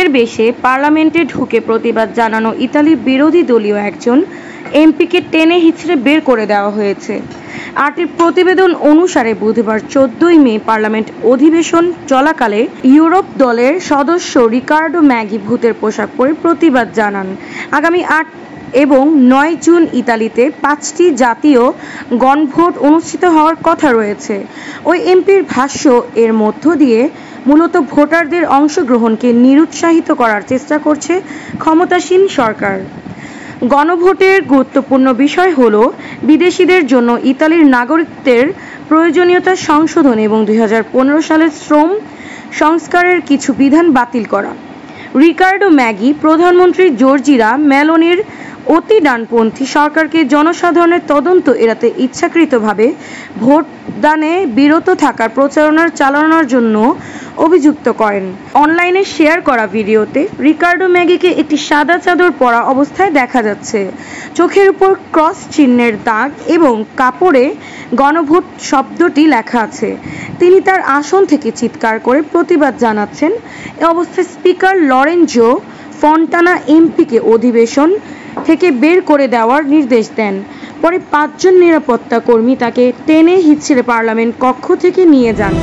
ভূতের বেশে পার্লামেন্টে ঢুকে প্রতিবাদ জানানো ইতালির বিরোধী দলীয় একজন এমপিকে টেনে হিঁচড়ে বের করে দেওয়া হয়েছে। আরটির প্রতিবেদন অনুসারে বুধবার 14 মে পার্লামেন্ট অধিবেশন চলাকালে ইউরোপ দলের সদস্য রিকার্ডো ম্যাগি ভূতের পোশাক পরে প্রতিবাদ জানান। আগামী 8 এবং 9 জুন ইতালিতে 5টি জাতীয় গণভোট অনুষ্ঠিত হওয়ার কথা রয়েছে। ওই এমপির ভাষ্য, এর মধ্য দিয়ে মূলত ভোটারদের অংশগ্রহণকে নিরুৎসাহিত করার চেষ্টা করছে ক্ষমতাসীন সরকার। গণভোটের গুরুত্বপূর্ণ বিষয় হল বিদেশিদের জন্য ইতালির নাগরিকত্বের প্রয়োজনীয়তা সংশোধন এবং 2015 সালের শ্রম সংস্কারের কিছু বিধান বাতিল করা। রিকার্ডো ম্যাগি প্রধানমন্ত্রী জর্জিয়া মেলোনির অতি ডানপন্থী সরকারকে জনসাধারণের তদন্ত এড়াতে ইচ্ছাকৃতভাবে ভোটদানে বিরত থাকার প্রচারণা চালানোর জন্য অভিযুক্ত করেন। অনলাইনে শেয়ার করা ভিডিওতে রিকার্ডো ম্যাগিকে একটি সাদা চাদর পরা অবস্থায় দেখা যাচ্ছে। চোখের উপর ক্রস চিহ্নের দাগ এবং কাপড়ে গণভোট শব্দটি লেখা আছে। তিনি তার আসন থেকে চিৎকার করে প্রতিবাদ জানাচ্ছেন। এ অবস্থায় স্পিকার লরেঞ্জো ফন্টানা এমপিকে অধিবেশন থেকে বের করে দেওয়ার নির্দেশ দেন। পরে 5 জন নিরাপত্তা কর্মী তাকে টেনে হিঁচড়ে পার্লামেন্ট কক্ষ থেকে নিয়ে যান।